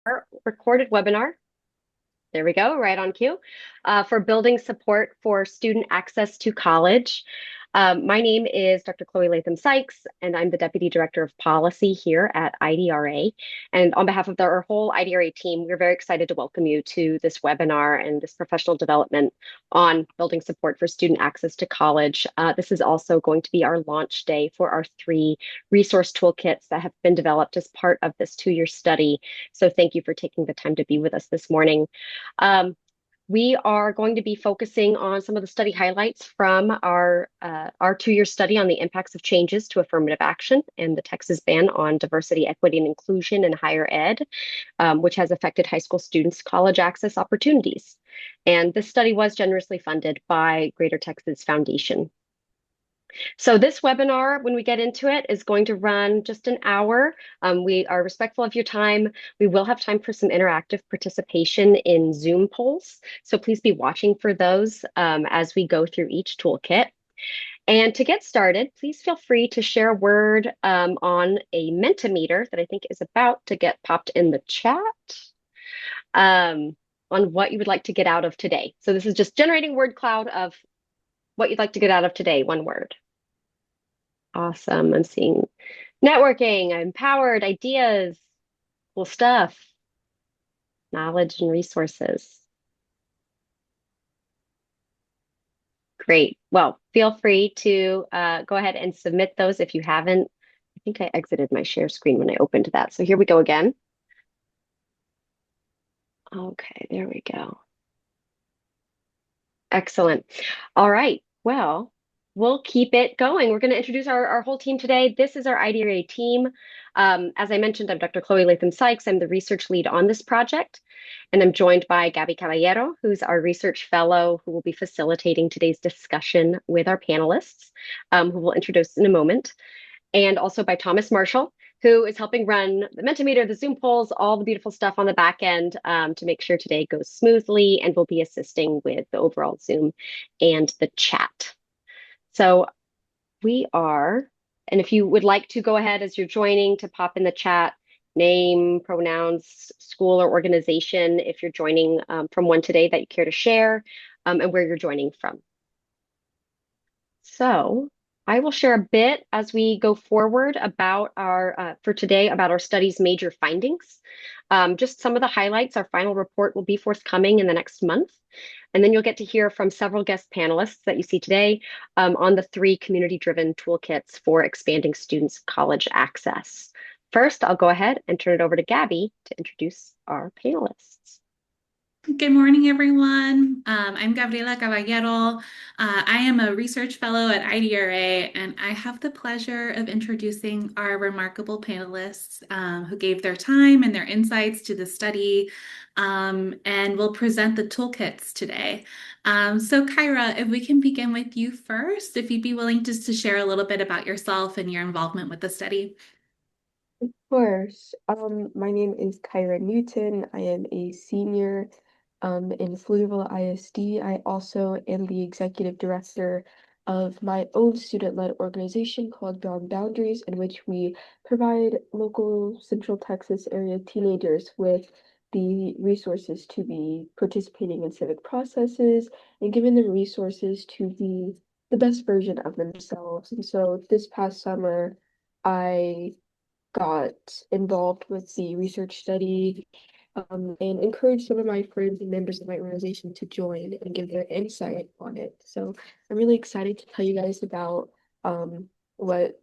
our recorded webinar. There we go, right on cue, for building support for student access to college. My name is Dr. Chloe Latham-Sykes, and I'm the Deputy Director of Policy here at IDRA. And on behalf of our whole IDRA team, we're very excited to welcome you to this webinar and this professional development on building support for student access to college. This is also going to be our launch day for our 3 resource toolkits that have been developed as part of this 2-year study. So thank you for taking the time to be with us this morning. Um, we are going to be focusing on some of the study highlights from our 2-year study on the impacts of changes to affirmative action and the Texas ban on diversity, equity, and inclusion in higher ed, which has affected high school students' college access opportunities. And this study was generously funded by Greater Texas Foundation. So this webinar, when we get into it, is going to run just an hour. We are respectful of your time. We will have time for some interactive participation in Zoom polls. So please be watching for those as we go through each toolkit. And to get started, please feel free to share a word on a Mentimeter that I think is about to get popped in the chat on what you would like to get out of today. So this is just generating word cloud of what you'd like to get out of today, one word. Awesome. I'm seeing networking, empowered, ideas, cool stuff, knowledge and resources. Great. Well, feel free to go ahead and submit those if you haven't. I think I exited my share screen when I opened that. So here we go again. Okay, there we go. Excellent. All right. Well, we'll keep it going. We're going to introduce our whole team today. This is our IDRA team. As I mentioned, I'm Dr. Chloe Latham-Sykes. I'm the research lead on this project. And I'm joined by Gabby Caballero, who's our research fellow, who will be facilitating today's discussion with our panelists, who we'll introduce in a moment. And also by Thomas Marshall, who is helping run the Mentimeter, the Zoom polls, all the beautiful stuff on the back end to make sure today goes smoothly, and will be assisting with the overall Zoom and the chat. So we are, and if you would like to go ahead as you're joining to pop in the chat, name, pronouns, school or organization, if you're joining from one today that you care to share, and where you're joining from. So I will share a bit as we go forward about for today, about our study's major findings. Just some of the highlights. Our final report will be forthcoming in the next month. And then you'll get to hear from several guest panelists that you see today on the 3 community-driven toolkits for expanding students' college access. First, I'll go ahead and turn it over to Gabby to introduce our panelists. Good morning, everyone. I'm Gabriela Caballero. I am a research fellow at IDRA, and I have the pleasure of introducing our remarkable panelists who gave their time and their insights to the study and will present the toolkits today. So, Kyra, if we can begin with you first, if you'd be willing just to share a little bit about yourself and your involvement with the study. Of course. My name is Kyra Newton. I am a senior in Pflugerville ISD. I also am the executive director of my own student-led organization called Beyond Boundaries, in which we provide local Central Texas area teenagers with the resources to be participating in civic processes and given them resources to be the best version of themselves. And so this past summer, I got involved with the research study and encouraged some of my friends and members of my organization to join and give their insight on it. So I'm really excited to tell you guys about what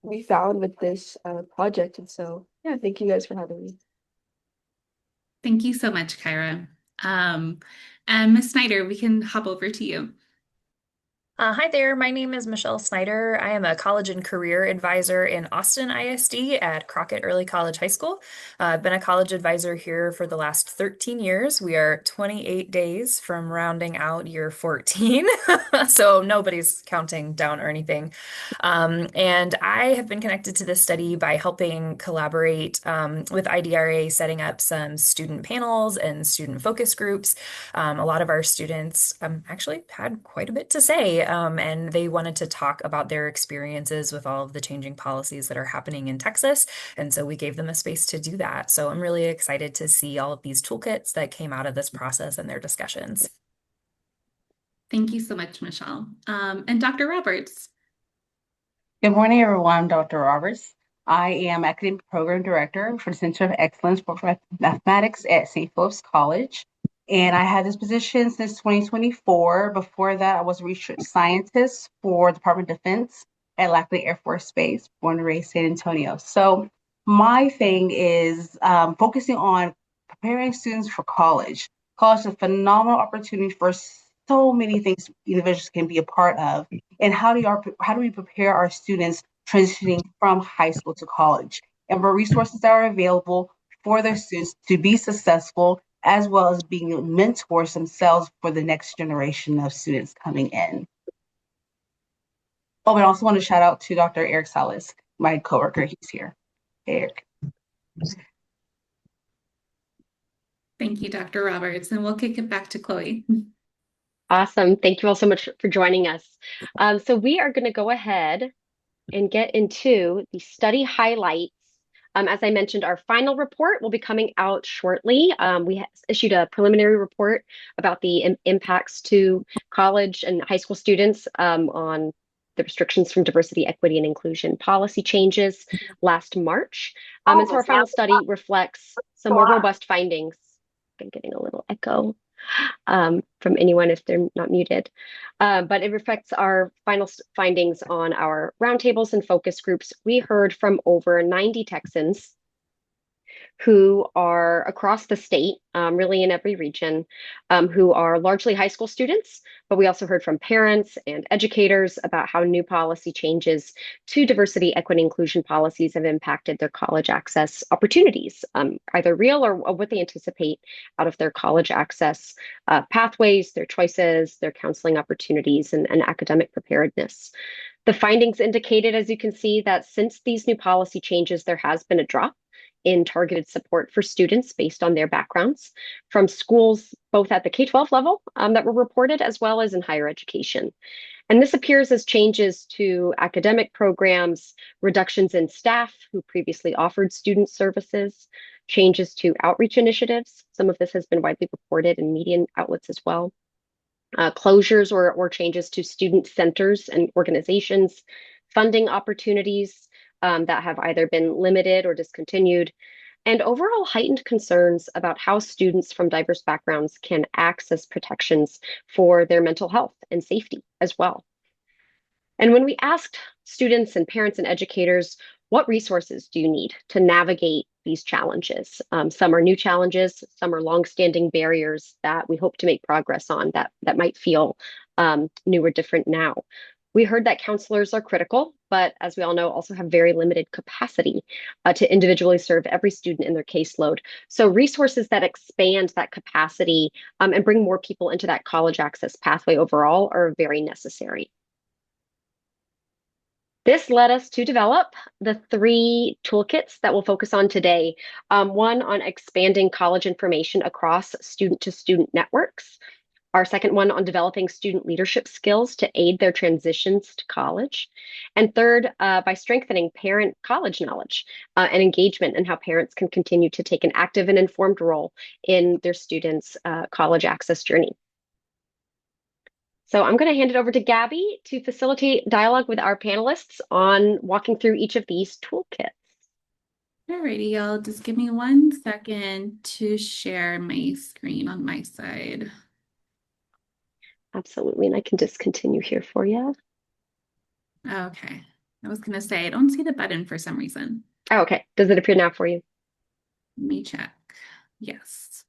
we found with this project. And so, yeah, thank you guys for having me. Thank you so much, Kyra. And Ms. Snyder, we can hop over to you. Hi there, my name is Michelle Snyder. I am a college and career advisor in Austin ISD at Crockett Early College High School. I've been a college advisor here for the last 13 years. We are 28 days from rounding out year 14, so nobody's counting down or anything. And I have been connected to this study by helping collaborate with IDRA, setting up some student panels and student focus groups. A lot of our students actually had quite a bit to say and they wanted to talk about their experiences with all of the changing policies that are happening in Texas. And so we gave them a space to do that. So I'm really excited to see all of these toolkits that came out of this process and their discussions. Thank you so much, Michelle. And Dr. Roberts. Good morning, everyone. I'm Dr. Roberts. I am Academic Program Director for the Center of Excellence for Mathematics at St. Philip's College. And I had this position since 2024. Before that, I was a research scientist for Department of Defense at Lackley Air Force Base, born and raised San Antonio. So my thing is focusing on preparing students for college. College is a phenomenal opportunity for so many things individuals can be a part of. And how do we prepare our students transitioning from high school to college? And what resources that are available for their students to be successful, as well as being mentors themselves for the next generation of students coming in. Oh, and I also want to shout out to Dr. Eric Salas, my coworker. He's here. Hey, Eric. Thank you, Dr. Roberts. And we'll kick it back to Chloe. Awesome. Thank you all so much for joining us. So we are going to go ahead and get into the study highlights. As I mentioned, our final report will be coming out shortly. We issued a preliminary report about the impacts to college and high school students on the restrictions from diversity, equity, and inclusion policy changes last March. And so our final study reflects some more robust findings. I'm getting a little echo from anyone if they're not muted. But it reflects our final findings on our roundtables and focus groups. We heard from over 90 Texans who are across the state, really in every region, who are largely high school students. But we also heard from parents and educators about how new policy changes to diversity, equity, inclusion policies have impacted their college access opportunities, either real or what they anticipate out of their college access pathways, their choices, their counseling opportunities, and academic preparedness. The findings indicated, as you can see, that since these new policy changes, there has been a drop in targeted support for students based on their backgrounds from schools, both at the K-12 level that were reported, as well as in higher education. And this appears as changes to academic programs, reductions in staff who previously offered student services, changes to outreach initiatives. Some of this has been widely reported in media outlets as well. Closures or changes to student centers and organizations, funding opportunities that have either been limited or discontinued, and overall heightened concerns about how students from diverse backgrounds can access protections for their mental health and safety as well. And when we asked students and parents and educators, what resources do you need to navigate these challenges? Some are new challenges, some are longstanding barriers that we hope to make progress on that might feel new or different now. We heard that counselors are critical, but as we all know, also have very limited capacity to individually serve every student in their caseload. So resources that expand that capacity and bring more people into that college access pathway overall are very necessary. This led us to develop the 3 toolkits that we'll focus on today. One on expanding college information across student-to-student networks. Our second one on developing student leadership skills to aid their transitions to college. And third, by strengthening parent college knowledge and engagement and how parents can continue to take an active and informed role in their students' college access journey. So I'm going to hand it over to Gabby to facilitate dialogue with our panelists on walking through each of these toolkits. Alrighty, y'all, just give me 1 second to share my screen on my side. Absolutely, and I can just continue here for you. Okay, I was gonna say, I don't see the button for some reason. Oh, okay, does it appear now for you? Let me check. Yes.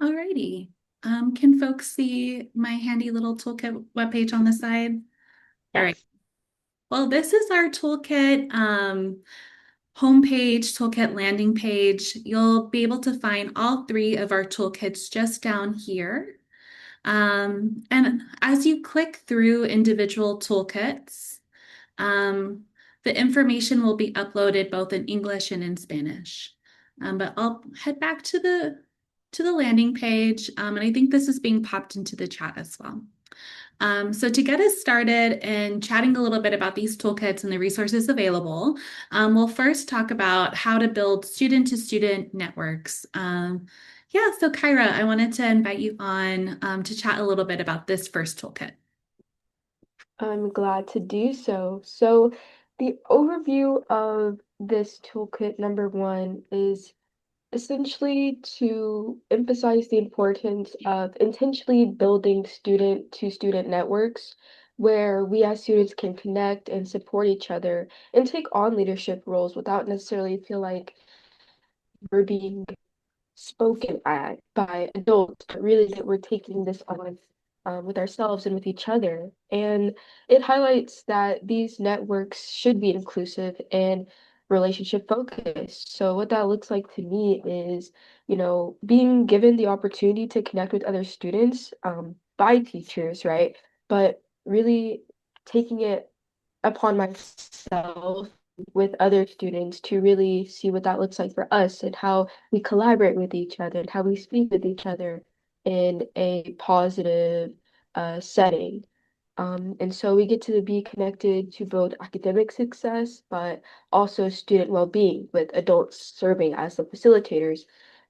Alrighty. Can folks see my handy little toolkit webpage on the side? Yes. All right. Well, this is our toolkit homepage, toolkit landing page. You'll be able to find all 3 of our toolkits just down here. And as you click through individual toolkits, the information will be uploaded both in English and in Spanish. But I'll head back to to the landing page, and I think this is being popped into the chat as well. So to get us started in chatting a little bit about these toolkits and the resources available, we'll first talk about how to build student-to-student networks. Yeah, so Kyra, I wanted to invite you on to chat a little bit about this first toolkit. I'm glad to do so. So the overview of this toolkit, number one, is essentially to emphasize the importance of intentionally building student-to-student networks where we as students can connect and support each other and take on leadership roles without necessarily feel like we're being spoken at by adults, but really that we're taking this on with ourselves and with each other. And it highlights that these networks should be inclusive and relationship focused. So what that looks like to me is, being given the opportunity to connect with other students by teachers, right? But really taking it upon myself with other students to really see what that looks like for us and how we collaborate with each other and how we speak with each other in a positive setting. And so we get to be connected to both academic success, but also student well-being with adults serving as the facilitators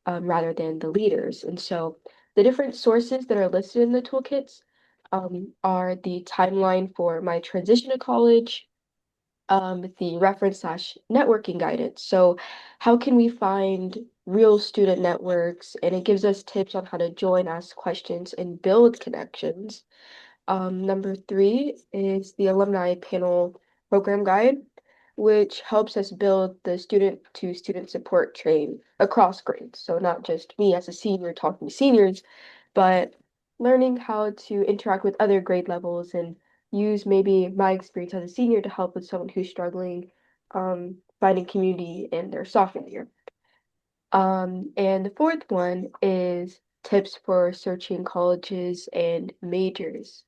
rather than the leaders. And so the different sources that are listed in the toolkits are the timeline for my transition to college, the reference slash networking guidance. So how can we find real student networks? And it gives us tips on how to join, ask questions, and build connections. Number three is the alumni panel program guide, which helps us build the student to student support train across grades. So not just me as a senior talking to seniors, but learning how to interact with other grade levels and use maybe my experience as a senior to help with someone who's struggling finding community in their sophomore year. And the fourth one is tips for searching colleges and majors.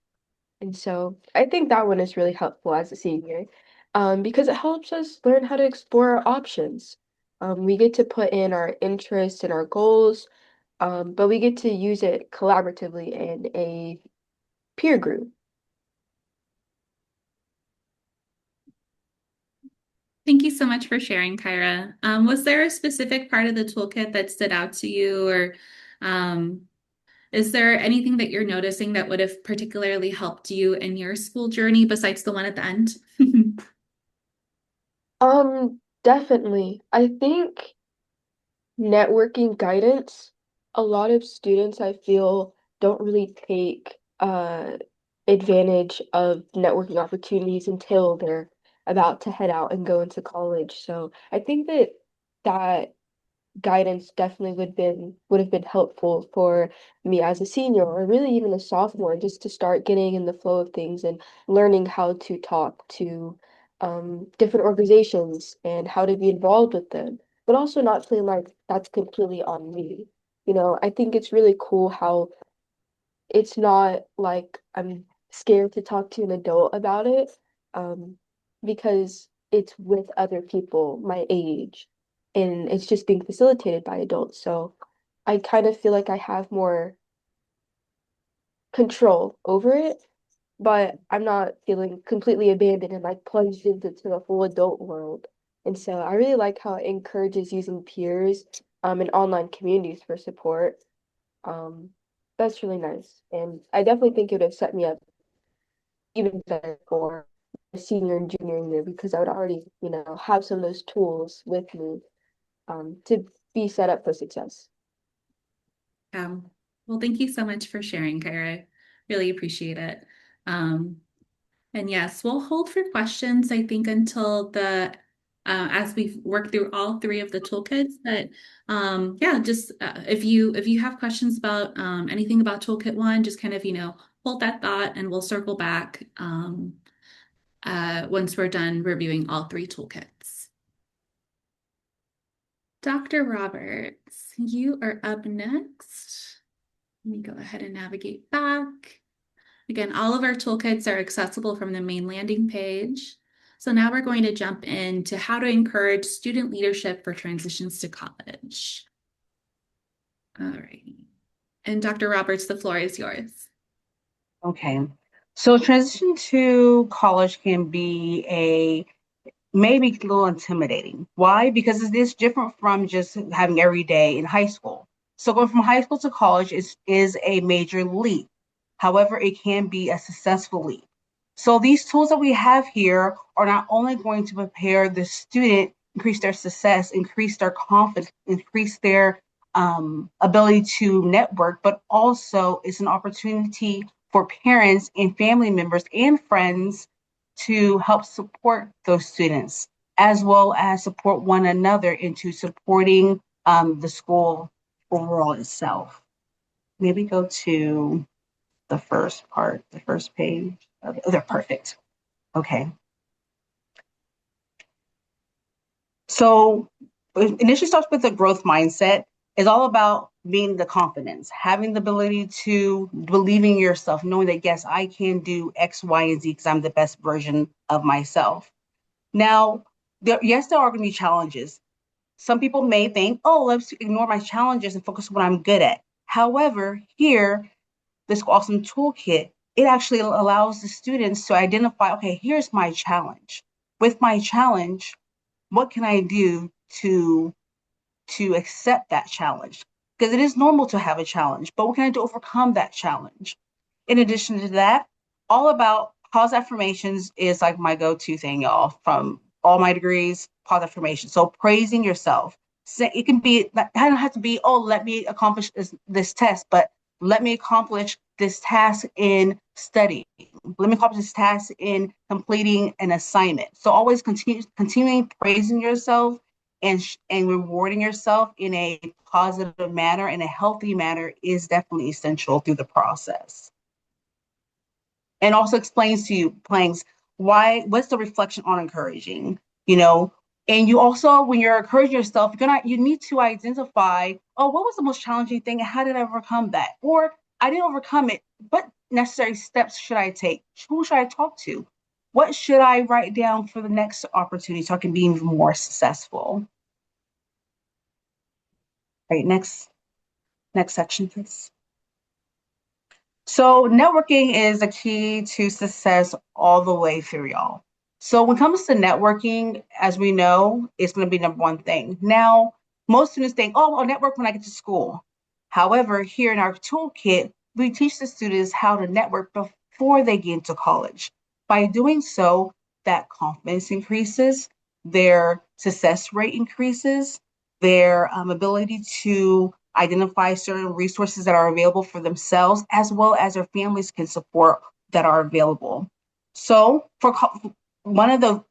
And so I think that one is really helpful as a senior because it helps us learn how to explore our options. We get to put in our interests and our goals, but we get to use it collaboratively in a peer group. Thank you so much for sharing, Kyra. Was there a specific part of the toolkit that stood out to you, or is there anything that you're noticing that would have particularly helped you in your school journey besides the one at the end? Definitely. I think networking guidance, a lot of students I feel don't really take advantage of networking opportunities until they're about to head out and go into college. So I think that guidance definitely would have been helpful for me as a senior or really even a sophomore just to start getting in the flow of things and learning how to talk to different organizations and how to be involved with them, but also not feeling like that's completely on me. I think it's really cool how it's not like I'm scared to talk to an adult about it, um, because it's with other people my age and it's just being facilitated by adults. So I kind of feel like I have more control over it, but I'm not feeling completely abandoned and like plunged into the full adult world. And so I really like how it encourages using peers and online communities for support. Um, that's really nice. And I definitely think it would have set me up even better for my senior and junior year because I would already, have some of those tools with me to be set up for success. Well, thank you so much for sharing, Kyra. Really appreciate it. And yes, we'll hold for questions, I think, until as we work through all three of the toolkits. But yeah, just if you have questions about anything about toolkit one, just kind of, hold that thought and we'll circle back once we're done reviewing all three toolkits. Dr. Roberts, you are up next. Let me go ahead and navigate back. Again, all of our toolkits are accessible from the main landing page. So now we're going to jump into how to encourage student leadership for transitions to college. All right. And Dr. Roberts, the floor is yours. Okay. So transition to college can be maybe a little intimidating. Why? Because it is different from just having every day in high school. So going from high school to college is a major leap. However, it can be a successful leap. So these tools that we have here are not only going to prepare the student, increase their success, increase their confidence, increase their ability to network, but also it's an opportunity for parents and family members and friends to help support those students, as well as support one another into supporting the school overall itself. Maybe go to the first part, the first page. They're perfect. Okay. So it initially starts with the growth mindset. It's all about being the confidence, having the ability to believe in yourself, knowing that, yes, I can do X, Y, and Z because I'm the best version of myself. Now, yes, there are going to be challenges. Some people may think, oh, let's ignore my challenges and focus on what I'm good at. However, here, this awesome toolkit, it actually allows the students to identify, okay, here's my challenge. With my challenge, what can I do to accept that challenge? Because it is normal to have a challenge, but what can I do to overcome that challenge? In addition to that, all about positive affirmations is like my go-to thing, y'all, from all my degrees, positive affirmation. So praising yourself. It can be, it doesn't have to be, oh, let me accomplish this test, but let me accomplish this task in studying. Let me accomplish this task in completing an assignment. So always continuing praising yourself and rewarding yourself in a positive manner, in a healthy manner, is definitely essential through the process. And also explains to you, Planks, what's the reflection on encouraging, you know? And you also, when you're encouraging yourself, you need to identify, oh, what was the most challenging thing and how did I overcome that? Or I didn't overcome it. What necessary steps should I take? Who should I talk to? What should I write down for the next opportunity so I can be even more successful? Right, next section, please. So networking is a key to success all the way through, y'all. So when it comes to networking, as we know, it's going to be number one thing. Now, most students think, oh, I'll network when I get to school. However, here in our toolkit, we teach the students how to network before they get into college. By doing so, that confidence increases, their success rate increases, their ability to identify certain resources that are available for themselves, as well as their families can support that are available. So for one of them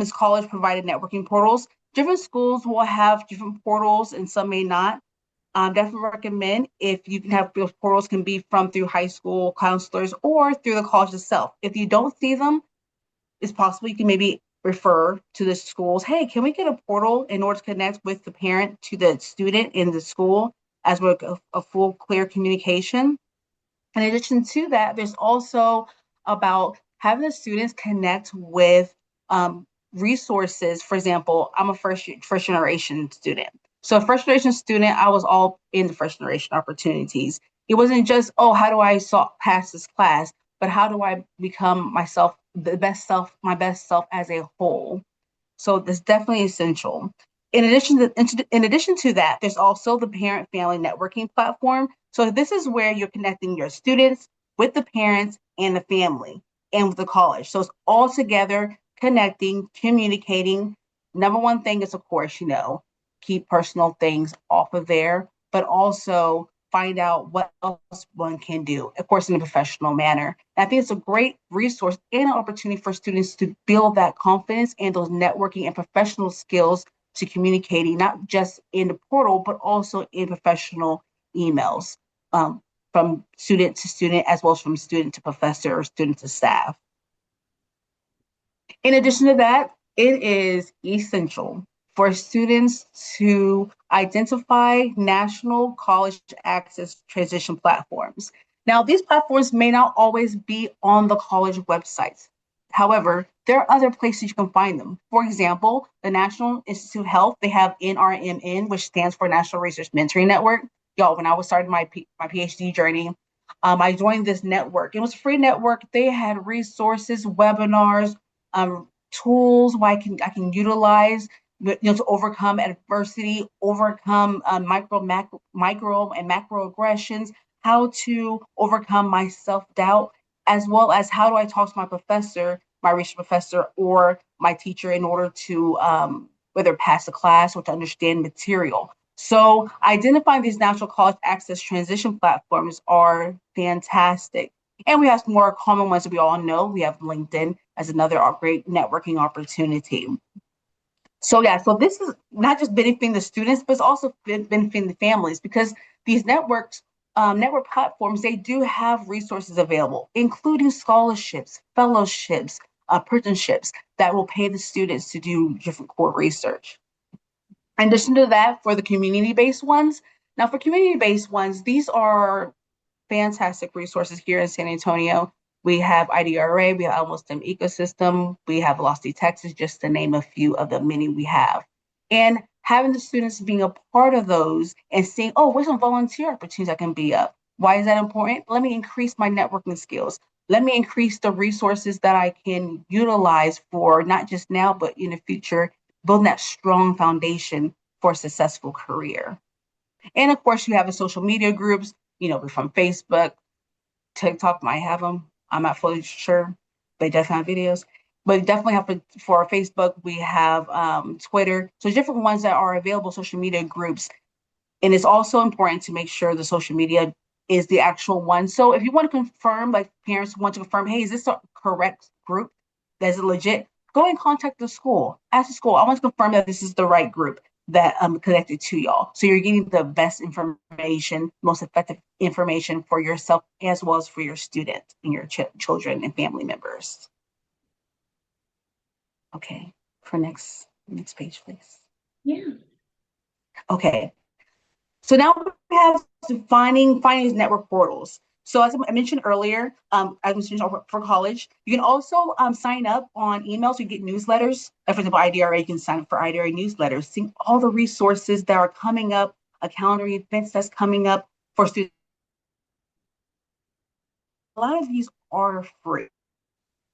is college provided networking portals. Different schools will have different portals and some may not. Definitely recommend if you can have those portals can be through high school counselors or through the college itself. If you don't see them, it's possible you can maybe refer to the schools. Hey, can we get a portal in order to connect with the parent to the student in the school as well as a full clear communication? In addition to that, there's also about having the students connect with resources. For example, I'm a first generation student. So first generation student, I was all in the first generation opportunities. It wasn't just, oh, how do I pass this class, but how do I become myself, my best self as a whole? So that's definitely essential. In addition to that, there's also the parent family networking platform. So this is where you're connecting your students with the parents and the family and with the college. So it's all together, connecting, communicating. Number one thing is, of course, keep personal things off of there, but also find out what else one can do, of course, in a professional manner. And I think it's a great resource and an opportunity for students to build that confidence and those networking and professional skills to communicating, not just in the portal, but also in professional emails from student to student, as well as from student to professor or student to staff. In addition to that, it is essential for students to identify national college access transition platforms. Now, these platforms may not always be on the college websites. However, there are other places you can find them. For example, the National Institute of Health, they have NRMN, which stands for National Research Mentoring Network. Y'all, when I was starting my PhD journey, I joined this network. It was a free network. They had resources, webinars, tools where I can utilize, to overcome adversity, overcome micro and macro aggressions, how to overcome my self-doubt, as well as how do I talk to my professor, my research professor, or my teacher in order to whether pass the class or to understand material. So identifying these natural college access transition platforms are fantastic. And we have some more common ones that we all know. We have LinkedIn as another great networking opportunity. So yeah, so this is not just benefiting the students, but it's also benefiting the families, because these network platforms, they do have resources available, including scholarships, fellowships, apprenticeships that will pay the students to do different core research. In addition to that, for the community-based ones, now for community-based ones, these are fantastic resources here in San Antonio. We have IDRA, we have Almost STEM Ecosystem, we have Velocity Texas, just to name a few of the many we have. And having the students being a part of those and seeing, oh, where's some volunteer opportunities I can be up? Why is that important? Let me increase my networking skills. Let me increase the resources that I can utilize for not just now, but in the future, building that strong foundation for a successful career. And of course, you have the social media groups, from Facebook, TikTok might have them. I'm not fully sure. They definitely have videos. But definitely have for Facebook, we have Twitter. So different ones that are available, social media groups. And it's also important to make sure the social media is the actual one. So if you want to confirm, like parents want to confirm, hey, is this a correct group? That's legit? Go and contact the school. Ask the school, I want to confirm that this is the right group that connected to y'all. So you're getting the best information, most effective information for yourself as well as for your students and your children and family members. Okay, for next page, please. Yeah. Okay, so now we have finding these network portals. So as I mentioned earlier, as I mentioned for college, you can also sign up on emails. You get newsletters. For example, IDRA, you can sign up for IDRA newsletters, seeing all the resources that are coming up, a calendar events that's coming up for students. A lot of these are free.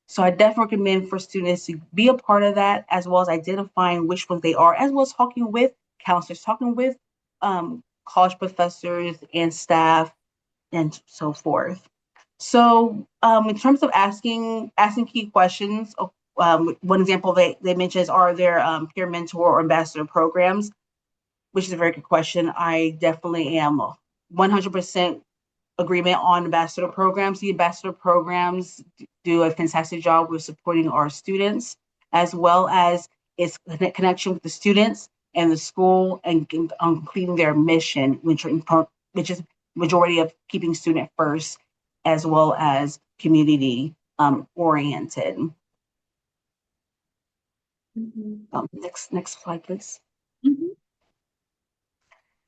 So I definitely recommend for students to be a part of that, as well as identifying which ones they are, as well as talking with counselors, talking with college professors and staff, and so forth. So in terms of asking key questions, one example they mentioned is, are there peer mentor or ambassador programs? Which is a very good question. I definitely am 100% agreement on ambassador programs. The ambassador programs do a fantastic job with supporting our students, as well as its connection with the students and the school, and completing their mission, which is majority of keeping student first, as well as community oriented. Next slide, please.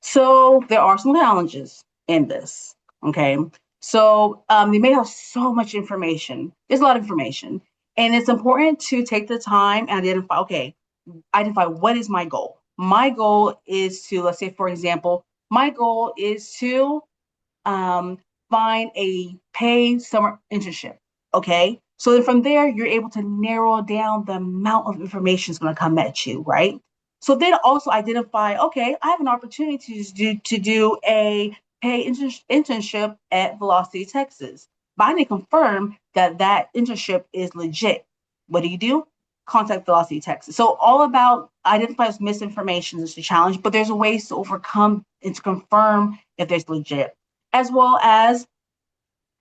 So there are some challenges in this. Okay, so they may have so much information. There's a lot of information, and it's important to take the time and identify what is my goal. My goal is to, let's say, for example, my goal is to find a paid summer internship. Okay, so then from there, you're able to narrow down the amount of information that's going to come at you, right? So then also identify, okay, I have an opportunity to do a paid internship at Velocity Texas. But I need to confirm that internship is legit. What do? Contact Velocity Texas. So all about identifying misinformation is the challenge, but there's ways to overcome and to confirm if there's legit, as well as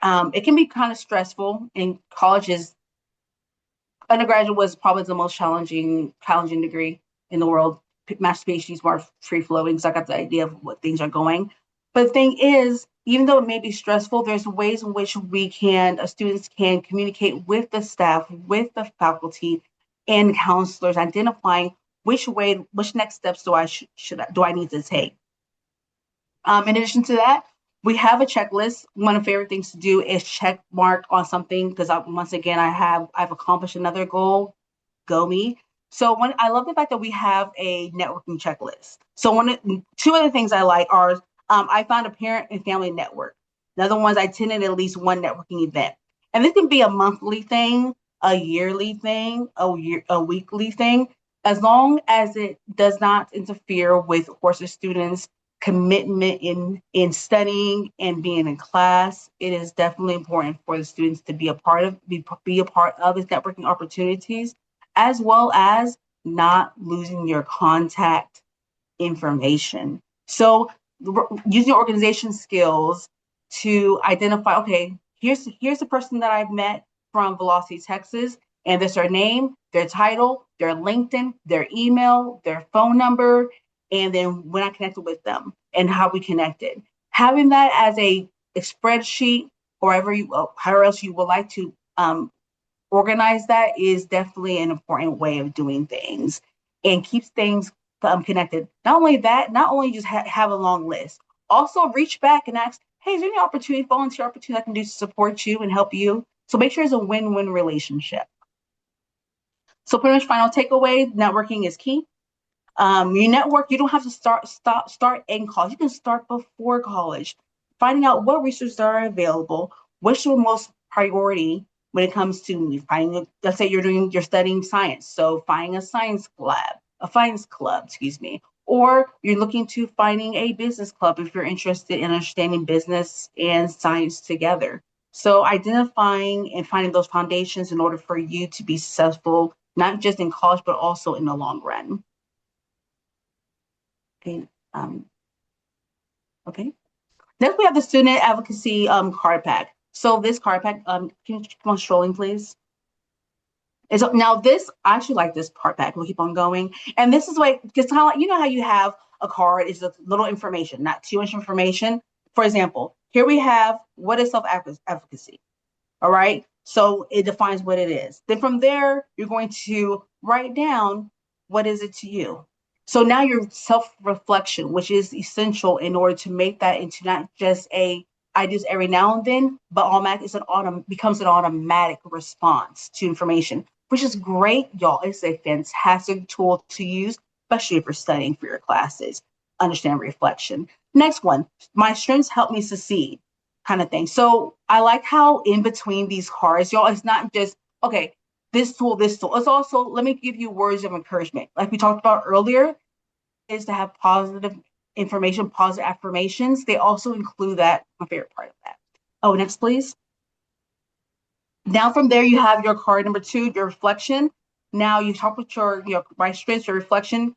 it can be kind of stressful in colleges. Undergraduate was probably the most challenging degree in the world. Master PhD is more free flowing, so I got the idea of what things are going. But the thing is, even though it may be stressful, there's ways in which students can communicate with the staff, with the faculty, and counselors, identifying which next steps do I need to take. In addition to that, We have a checklist. One of the favorite things to do is check mark on something because once again, I've accomplished another goal. Go me. So I love the fact that we have a networking checklist. So two of the things I like are I found a parent and family network. Another ones I attended at least one networking event, and this can be a monthly thing, a yearly thing, a weekly thing, as long as it does not interfere with, of course, the students' commitment in studying and being in class. It is definitely important for the students to be a part of these networking opportunities, as well as not losing your contact information. So using organization skills to identify, okay, here's the person that I've met from Velocity, Texas, and this their name, their title, their LinkedIn, their email, their phone number, and then when I connected with them and how we connected. Having that as a spreadsheet or however else you would like to organize that is definitely an important way of doing things and keeps things connected. Not only that, not only just have a long list, also reach back and ask, hey, is there any volunteer opportunity I can do to support you and help you? So make sure it's a win-win relationship. So pretty much final takeaway, networking is key. You network, you don't have to start in college. You can start before college, finding out what resources are available, what's your most priority when it comes to finding, let's say you're studying science. So finding a science club, excuse me, or you're looking to finding a business club if you're interested in understanding business and science together. So identifying and finding those foundations in order for you to be successful, not just in college, but also in the long run. Okay. Okay. Next, we have the student advocacy card pack. So this card pack, can you keep on scrolling, please? Now this, I actually like this card pack. We'll keep on going. And this is like, because kind of like, you know how you have a card, it's a little information, not too much information. For example, here we have what is self-advocacy. All right. So it defines what it is. Then from there, you're going to write down what is it to you. So now your self-reflection, which is essential in order to make that into not just I do this every now and then, but becomes an automatic response to information, which is great, y'all. It's a fantastic tool to use, especially if you're studying for your classes. Understand reflection. Next one, my strengths help me succeed, kind of thing. So I like how in between these cards, y'all, it's not just, okay, this tool, this tool. It's also, let me give you words of encouragement. Like we talked about earlier, is to have positive information, positive affirmations. They also include that, my favorite part of that. Oh, next, please. Now from there, you have your card number 2, your reflection. Now you talk with your my strengths, your reflection.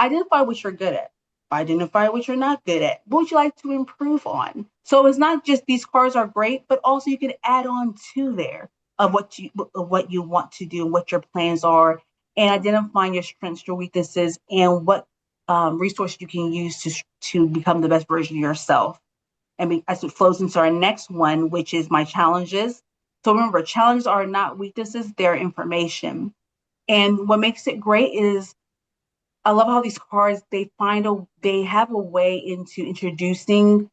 Identify what you're good at. Identify what you're not good at. What would you like to improve on? So it's not just these cards are great, but also you can add on to there of what you want to do and what your plans are, and identifying your strengths, your weaknesses, and what resources you can use to become the best version of yourself. And as it flows into our next one, which is my challenges. So remember, challenges are not weaknesses; they're information. And what makes it great is I love how these cards they have a way into introducing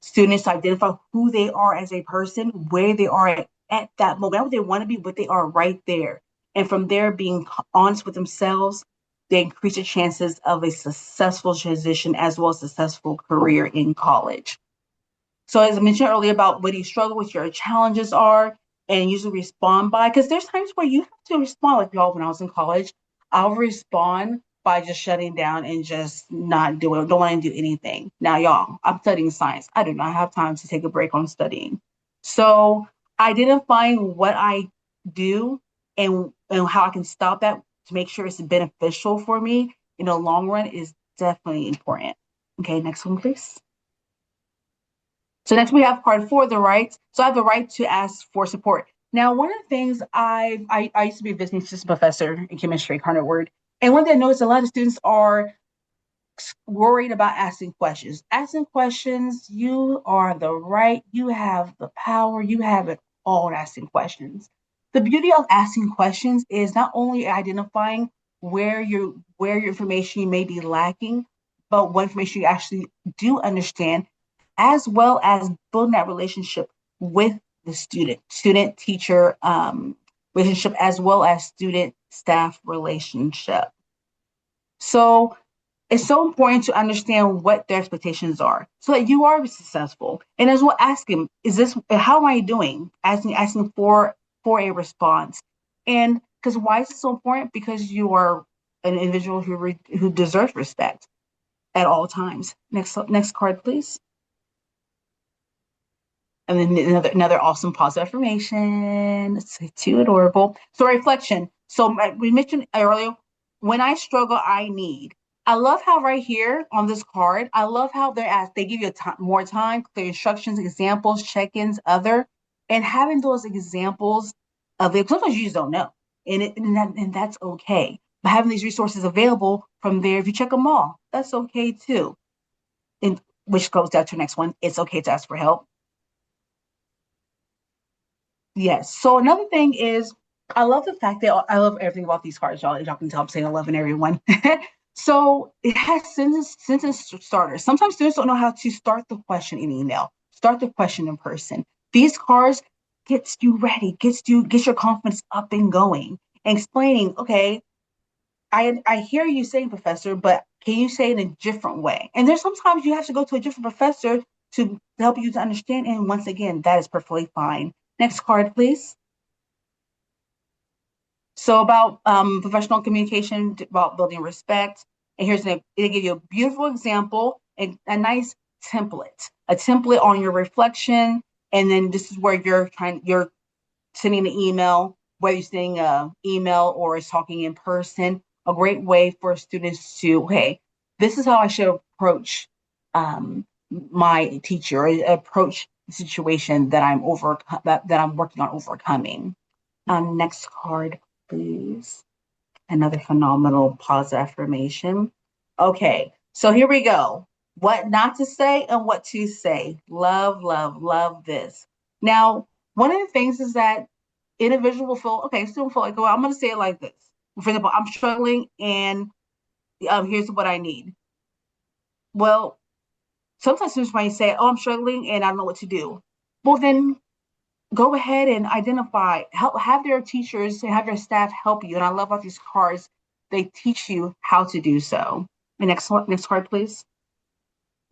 students to identify who they are as a person, where they are at that moment, not what they want to be, but they are right there. And from there, being honest with themselves, they increase the chances of a successful transition as well as successful career in college. So as I mentioned earlier about what you struggle with, your challenges are, and usually respond by, because there's times where you have to respond, like y'all, when I was in college, I'll respond by just shutting down and just not don't want to do anything. Now, y'all, I'm studying science. I do not have time to take a break on studying. So identifying what I do and how I can stop that to make sure it's beneficial for me in the long run is definitely important. Okay, next one, please. So next we have part 4, the rights. So I have the right to ask for support. Now, one of the things I used to be a business assistant professor in chemistry, Harvard Word, and one thing I noticed a lot of students are worried about asking questions. Asking questions, you are the right, you have the power, you have it all asking questions. The beauty of asking questions is not only identifying where your information you may be lacking, but what information you actually do understand, as well as building that relationship with the student teacher relationship, as well as student staff relationship. So it's so important to understand what their expectations are so that you are successful. And as well, ask them, how am I doing? Asking for a response. And because why is it so important? Because you are an individual who deserves respect at all times. Next card, please. And then another awesome positive affirmation. It's too adorable. So reflection. So we mentioned earlier, when I struggle, I need. I love how right here on this card, I love how they give you more time, clear instructions, examples, check-ins, and having those examples of it. Sometimes you just don't know, and that's okay. But having these resources available from there, if you check them all, that's okay too. And which goes down to the next one. It's okay to ask for help. Yes. So another thing is, I love the fact that I love everything about these cards, y'all. Y'all can tell I'm saying I love everyone. So it has sentence starters. Sometimes students don't know how to start the question in email, start the question in person. These cards gets you ready, gets your confidence up and going, and explaining, okay, I hear you saying, professor, but can you say it in a different way? And there's sometimes you have to go to a different professor to help you to understand. And once again, that is perfectly fine. Next card, please. So about professional communication, about building respect. And it'll give you a beautiful example, a nice a template on your reflection. And then this is where you're sending an email, whether you're sending an email or is talking in person, a great way for students to, hey, this is how I should approach my teacher, or approach the situation that I'm working on overcoming. Next card, please. Another phenomenal positive affirmation. Okay, so here we go. What not to say and what to say. Love, love, love this. Now, one of the things is that individual will feel, okay, student will feel like, well, I'm going to say it like this. For example, I'm struggling and here's what I need. Well, sometimes students might say, oh, I'm struggling and I don't know what to do. Well, then go ahead and have their teachers and have their staff help you. And I love about these cards, they teach you how to do so. And next card, please.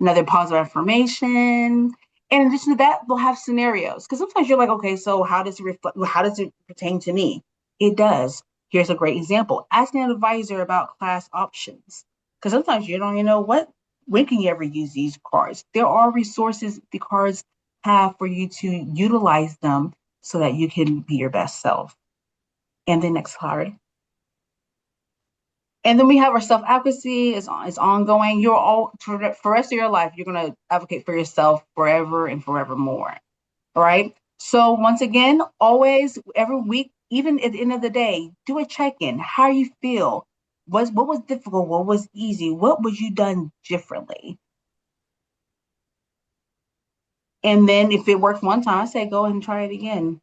Another positive affirmation. In addition to that, they'll have scenarios. Because sometimes you're like, okay, so how does it pertain to me? It does. Here's a great example. Asking an advisor about class options. Because sometimes you don't even know when can you ever use these cards? There are resources the cards have for you to utilize them so that you can be your best self. And the next card. And then we have our self-advocacy is ongoing. You're all for the rest of your life, you're going to advocate for yourself forever and forevermore. All right. So once again, always every week, even at the end of the day, do a check-in. How you feel? What was difficult? What was easy? What would you done differently? And then if it works one time, I say go ahead and try it again,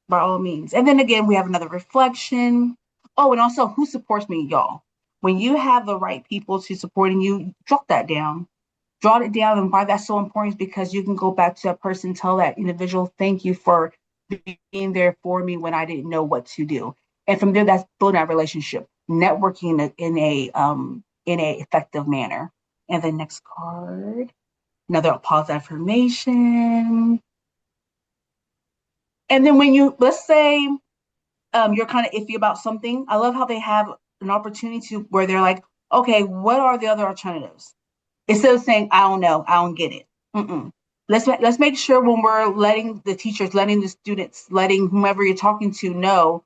by all means. And then again, we have another reflection. Oh, and also who supports me, y'all? When you have the right people to supporting you, jot that down. Jot it down. And why that's so important is because you can go back to that person, tell that individual, thank you for being there for me when I didn't know what to do. And from there, that's building that relationship, networking in a effective manner. And the next card, another positive affirmation. And then let's say you're kind of iffy about something. I love how they have an opportunity where they're like, okay, what are the other alternatives? Instead of saying, I don't know, I don't get it. Mm-mm. Let's make sure when we're letting the teachers, letting the students, letting whomever you're talking to know,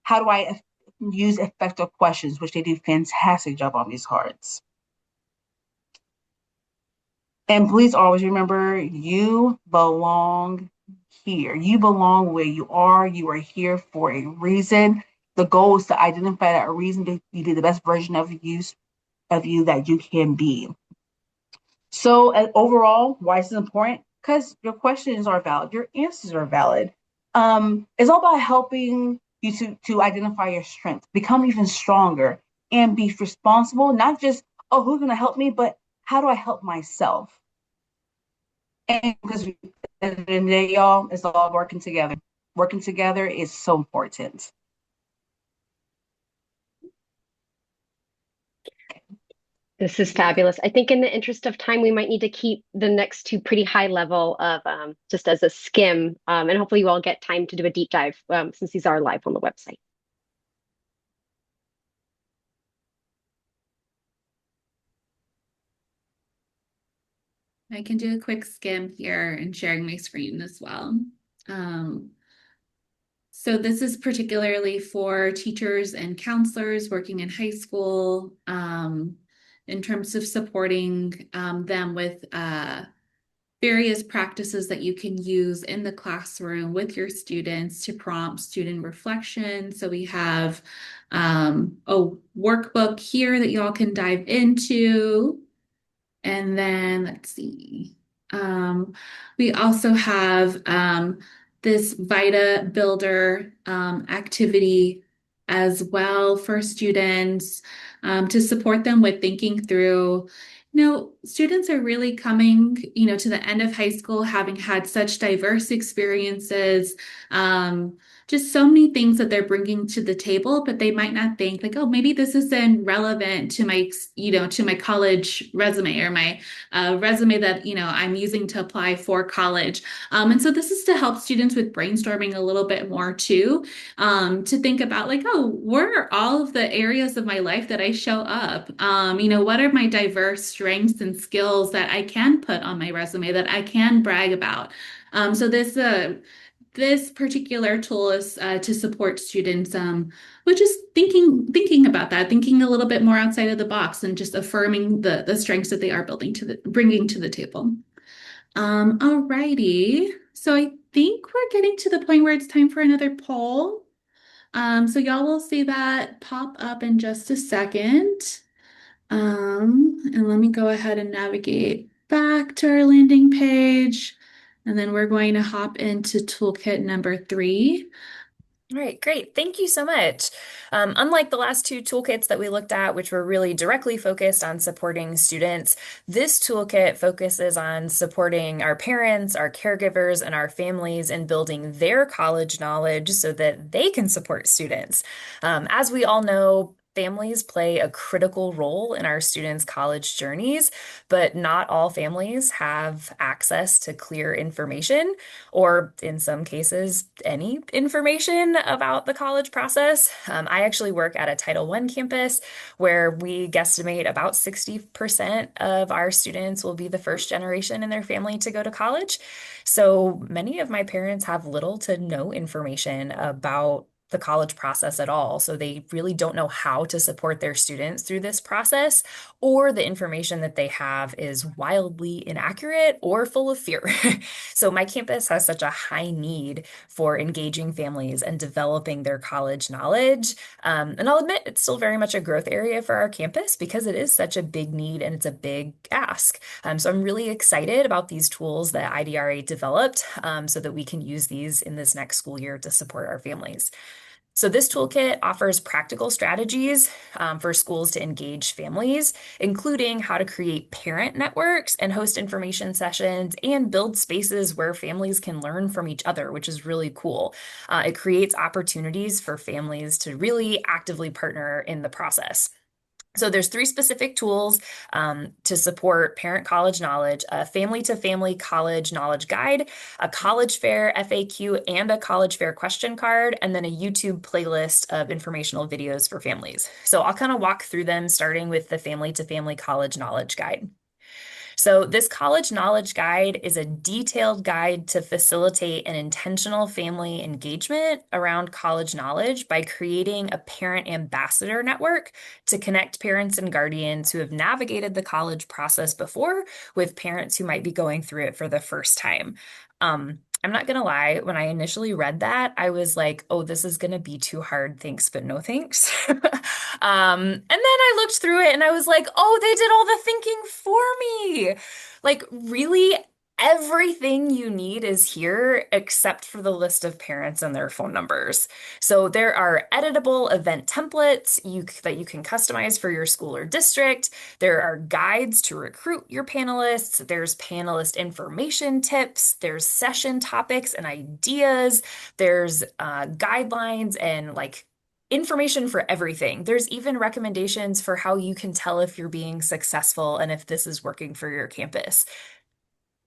how do I use effective questions, which they do a fantastic job on these cards. And please always remember, you belong here. You belong where you are. You are here for a reason. The goal is to identify that reason to be the best version of you that you can be. So overall, why is this important? Because your questions are valid, your answers are valid. It's all about helping you to identify your strengths, become even stronger, and be responsible. Not just, oh, who's going to help me, but how do I help myself? And because at the end of the day, y'all, it's all working together. Working together is so important. This is fabulous. I think in the interest of time, we might need to keep the next two pretty high level of just as a skim. And hopefully you all get time to do a deep dive since these are live on the website. I can do a quick skim here and sharing my screen as well. Um, so this is particularly for teachers and counselors working in high school in terms of supporting them with various practices that you can use in the classroom with your students to prompt student reflection. So we have a workbook here that y'all can dive into. And then let's see. We also have this Vita Builder activity as well for students to support them with thinking through. Students are really coming, to the end of high school, having had such diverse experiences, just so many things that they're bringing to the table, but they might not think like, oh, maybe this isn't relevant to my, to my college resume or my resume that, I'm using to apply for college. And so this is to help students with brainstorming a little bit more too, to think about like, oh, where are all of the areas of my life that I show up? What are my diverse strengths and skills that I can put on my resume that I can brag about? So this particular tool is to support students with just thinking about that, thinking a little bit more outside of the box and just affirming the strengths that they are bringing to the table. Alrighty. So I think we're getting to the point where it's time for another poll. So y'all will see that pop up in just a second. And let me go ahead and navigate back to our landing page. And then we're going to hop into toolkit number 3. All right, great. Thank you so much. Unlike the last two toolkits that we looked at, which were really directly focused on supporting students, this toolkit focuses on supporting our parents, our caregivers, and our families in building their college knowledge so that they can support students. As we all know, families play a critical role in our students' college journeys, but not all families have access to clear information, or in some cases, any information about the college process. I actually work at a Title I campus where we guesstimate about 60% of our students will be the first generation in their family to go to college. So many of my parents have little to no information about the college process at all. So they really don't know how to support their students through this process, or the information that they have is wildly inaccurate or full of fear. So my campus has such a high need for engaging families and developing their college knowledge. And I'll admit it's still very much a growth area for our campus because it is such a big need and it's a big ask. So I'm really excited about these tools that IDRA developed so that we can use these in this next school year to support our families. So this toolkit offers practical strategies for schools to engage families, including how to create parent networks and host information sessions and build spaces where families can learn from each other, which is really cool. It creates opportunities for families to really actively partner in the process. So there's 3 specific tools to support parent college knowledge: a family-to-family college knowledge guide, a college fair FAQ, and a college fair question card, and then a YouTube playlist of informational videos for families. So I'll kind of walk through them, starting with the family-to-family college knowledge guide. So this college knowledge guide is a detailed guide to facilitate an intentional family engagement around college knowledge by creating a parent ambassador network to connect parents and guardians who have navigated the college process before with parents who might be going through it for the first time. I'm not gonna lie, when I initially read that, I was like, oh, this is gonna be too hard, thanks, but no thanks. And then I looked through it and I was like, oh, they did all the thinking for me. Like, really, Everything you need is here except for the list of parents and their phone numbers. So there are editable event templates that you can customize for your school or district. There are guides to recruit your panelists. There's panelist information tips. There's session topics and ideas. There's guidelines and like information for everything. There's even recommendations for how you can tell if you're being successful and if this is working for your campus.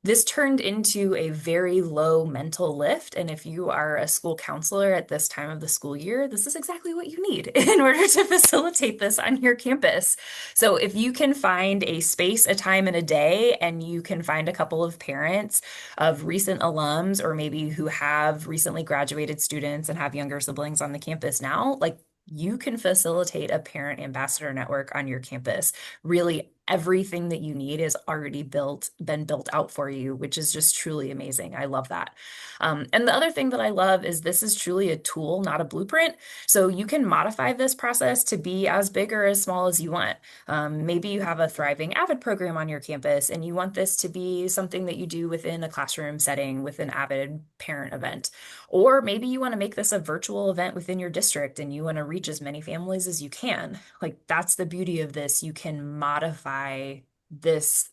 This turned into a very low mental lift. And if you are a school counselor at this time of the school year, this is exactly what you need in order to facilitate this on your campus. So if you can find a space, a time, and a day, and you can find a couple of parents of recent alums or maybe who have recently graduated students and have younger siblings on the campus now, like you can facilitate a parent ambassador network on your campus. Really, everything that you need is already been built out for you, which is just truly amazing. I love that. And the other thing that I love is this is truly a tool, not a blueprint. So you can modify this process to be as big or as small as you want. Maybe you have a thriving AVID program on your campus and you want this to be something that you do within a classroom setting with an AVID parent event. Or maybe you want to make this a virtual event within your district and you want to reach as many families as you can. Like that's the beauty of this. You can modify this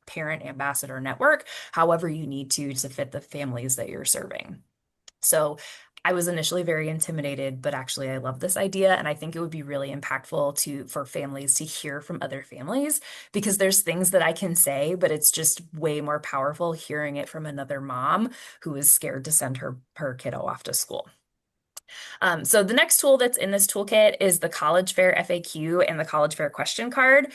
parent ambassador network however you need to fit the families that you're serving. So I was initially very intimidated, but actually I love this idea. And I think it would be really impactful for families to hear from other families because there's things that I can say, but it's just way more powerful hearing it from another mom who is scared to send her kiddo off to school. So the next tool that's in this toolkit is the College Fair FAQ and the College Fair question card.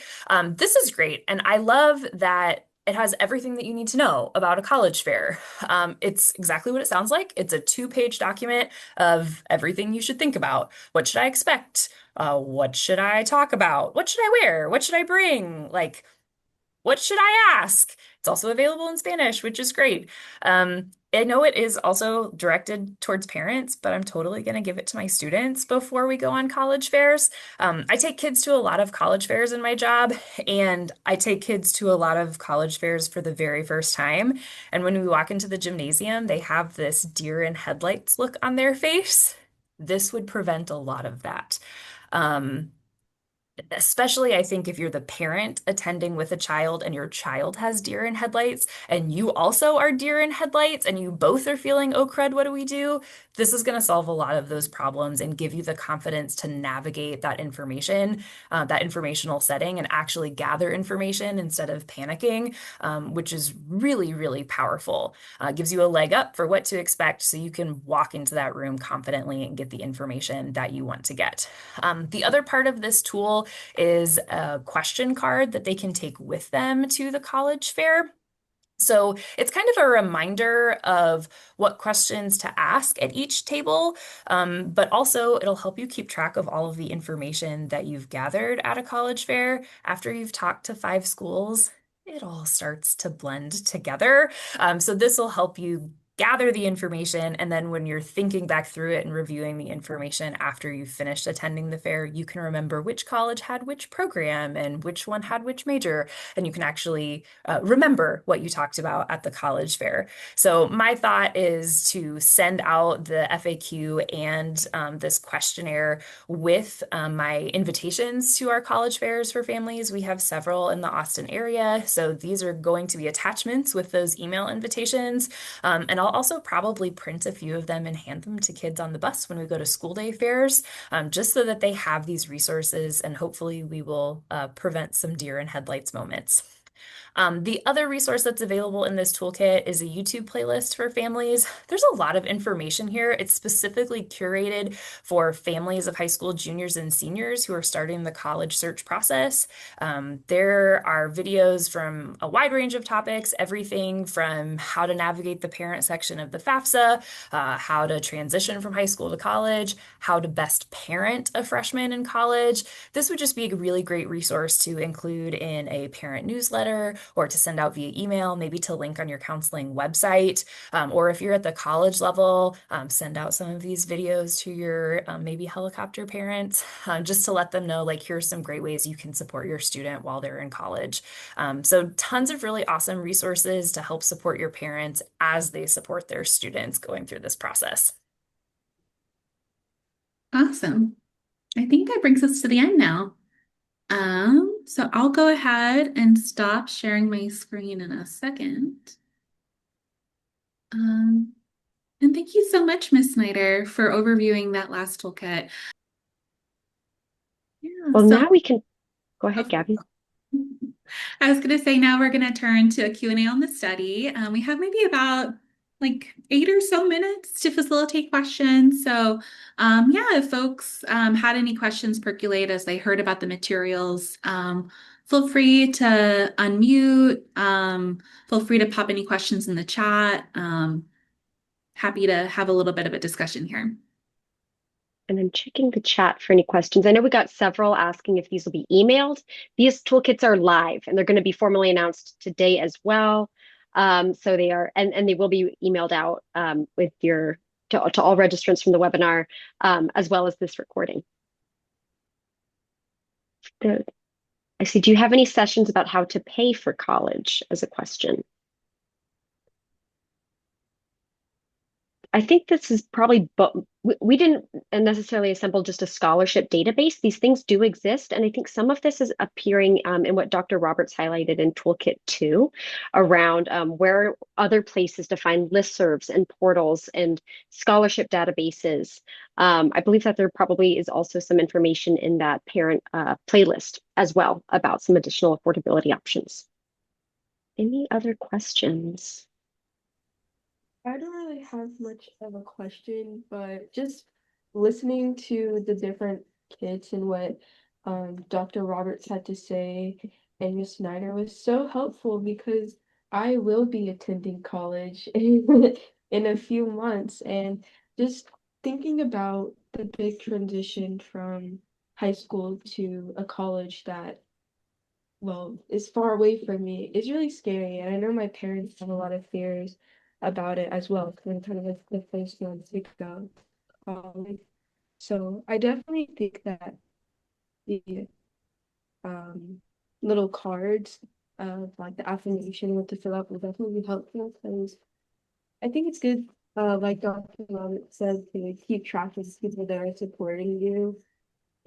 This is great. And I love that it has everything that you need to know about a college fair. It's exactly what it sounds like. It's a 2-page document of everything you should think about. What should I expect? What should I talk about? What should I wear? What should I bring? Like, what should I ask? It's also available in Spanish, which is great. I know it is also directed towards parents, but I'm totally going to give it to my students before we go on college fairs. I take kids to a lot of college fairs in my job, and I take kids to a lot of college fairs for the very first time. And when we walk into the gymnasium, they have this deer in headlights look on their face. This would prevent a lot of that. Especially, I think if you're the parent attending with a child and your child has deer in headlights and you also are deer in headlights and you both are feeling, oh crud, what do we do? This is going to solve a lot of those problems and give you the confidence to navigate that information, that informational setting and actually gather information instead of panicking, which is really, really powerful. Gives you a leg up for what to expect so you can walk into that room confidently and get the information that you want to get. The other part of this tool is a question card that they can take with them to the college fair. So it's kind of a reminder of what questions to ask at each table, but also it'll help you keep track of all of the information that you've gathered at a college fair. After you've talked to 5 schools, it all starts to blend together. So this will help you gather the information, and then when you're thinking back through it and reviewing the information after you've finished attending the fair, you can remember which college had which program and which one had which major, and you can actually remember what you talked about at the college fair. So my thought is to send out the FAQ and this questionnaire with my invitations to our college fairs for families. We have several in the Austin area, so these are going to be attachments with those email invitations, and I'll also probably print a few of them and hand them to kids on the bus when we go to school day fairs, just so that they have these resources and hopefully we will prevent some deer in headlights moments. The other resource that's available in this toolkit is a YouTube playlist for families. There's a lot of information here. It's specifically curated for families of high school juniors and seniors who are starting the college search process. There are videos from a wide range of topics, everything from how to navigate the parent section of the FAFSA, how to transition from high school to college, how to best parent a freshman in college. This would just be a really great resource to include in a parent newsletter or to send out via email, maybe to link on your counseling website. Or if you're at the college level, send out some of these videos to your maybe helicopter parents, just to let them know, like, here's some great ways you can support your student while they're in college. So tons of really awesome resources to help support your parents as they support their students going through this process. Awesome. I think that brings us to the end now. So I'll go ahead and stop sharing my screen in a second. Um, and thank you so much, Ms. Snyder, for overviewing that last toolkit. Yeah, Well, so now we can go ahead, Gabby. I was going to say now we're going to turn to a Q&A on the study. We have maybe about like 8 or so minutes to facilitate questions. So yeah, if folks had any questions percolate as they heard about the materials, feel free to unmute. Feel free to pop any questions in the chat. Happy to have a little bit of a discussion here. And I'm checking the chat for any questions. I know we got several asking if these will be emailed. These toolkits are live and they're going to be formally announced today as well. So they are, and they will be emailed out with your to all registrants from the webinar, as well as this recording. I see. Do you have any sessions about how to pay for college as a question? I think this is probably, but we didn't necessarily assemble just a scholarship database. These things do exist. And I think some of this is appearing in what Dr. Roberts highlighted in Toolkit 2 around where other places to find listservs and portals and scholarship databases. I believe that there probably is also some information in that parent playlist as well about some additional affordability options. Any other questions? I don't really have much of a question, but just listening to the different kids and what Dr. Roberts had to say and Miss Snyder was so helpful because I will be attending college in a few months, and just thinking about the big transition from high school to a college that, well, is far away from me is really scary. And I know my parents have a lot of fears about it as well, because I'm kind of like the first one to go to college. So I definitely think that the um little cards of like the affirmation what to fill out will definitely be helpful, because I think it's good, like Dr. Lovett said, to keep track of people that are supporting you.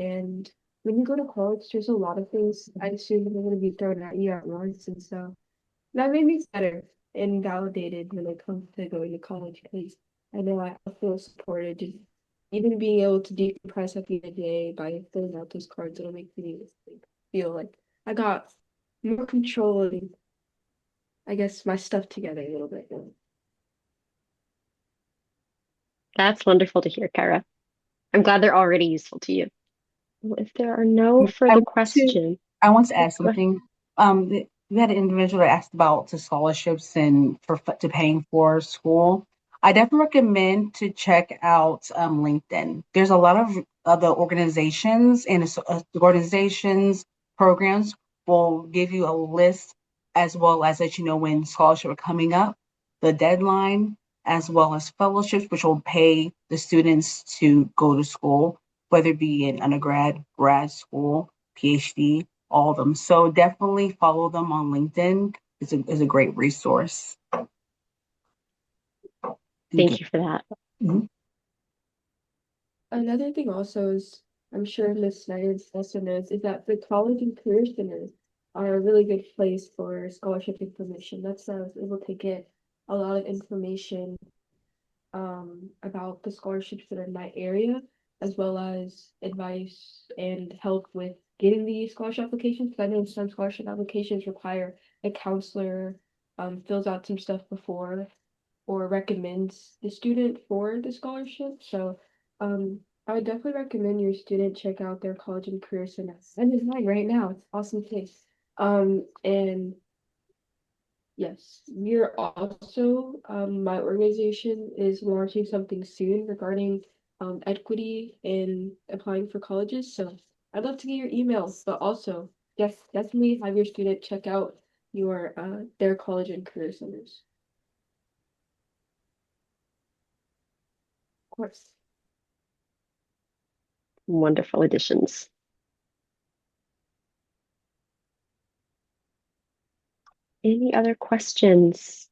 And when you go to college, there's a lot of things I assume are going to be thrown at you at once. And so that made me better and validated when it comes to going to college, because I know I feel supported. Just even being able to decompress at the end of the day by filling out those cards, it'll make me feel like I got more control and I guess my stuff together a little bit now. That's wonderful to hear, Kara. I'm glad they're already useful to you. Well, if there are no I further want to questions, I want to add go ahead. something. We had an individual that asked about the scholarships and to paying for school. I definitely recommend to check out LinkedIn. There's a lot of other organizations, and the organizations programs will give you a list, as well as let you know when scholarships are coming up, the deadline, as well as fellowships, which will pay the students to go to school, whether it be in undergrad, grad school, PhD, all of them. So definitely follow them on LinkedIn. It's a great resource. Thank you. Thank you for that. Mhm. Another thing also is, I'm sure Miss Snyder also knows, is that the college and career centers are a really good place for scholarship information. That's how I was able to get a lot of information about the scholarships that are in my area, as well as advice and help with getting the scholarship applications. Because I know some scholarship applications require a counselor fills out some stuff before or recommends the student for the scholarship. So I would definitely recommend your student check out their college and career center. And it's mine right now. It's awesome place. And yes, we're also, my organization is launching something soon regarding equity in applying for colleges. So I'd love to get your emails, but also, yes, definitely have your student check out your their college and career centers. Of course. Wonderful additions. Any other questions?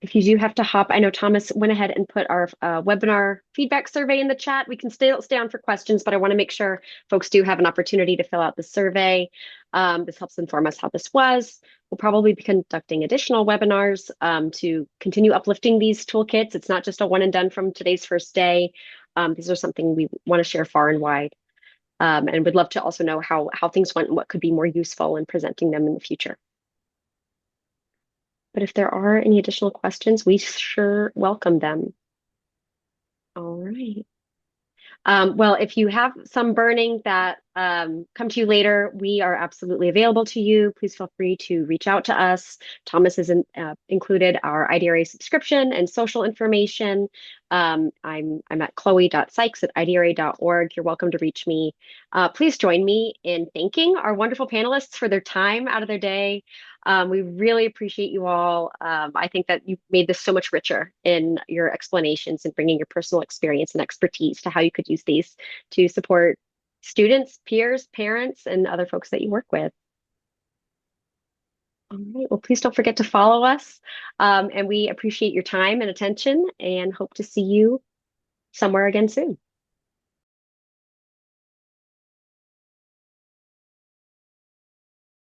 If you do have to hop, I know Thomas went ahead and put our webinar feedback survey in the chat. We can stay on for questions, but I want to make sure folks do have an opportunity to fill out the survey. This helps inform us how this was. We'll probably be conducting additional webinars to continue uplifting these toolkits. It's not just a one and done from today's first day. These are something we want to share far and wide. And would love to also know how things went and what could be more useful in presenting them in the future. But if there are any additional questions, we sure welcome them. All right. Well, if you have some burning that come to you later, we are absolutely available to you. Please feel free to reach out to us. Thomas has included our IDRA subscription and social information. I'm at chloe.sykes@idra.org. You're welcome to reach me. Please join me in thanking our wonderful panelists for their time out of their day. We really appreciate you all. I think that you made this so much richer in your explanations and bringing your personal experience and expertise to how you could use these to support students, peers, parents, and other folks that you work with. All right. Well, please don't forget to follow us. And we appreciate your time and attention and hope to see you somewhere again soon.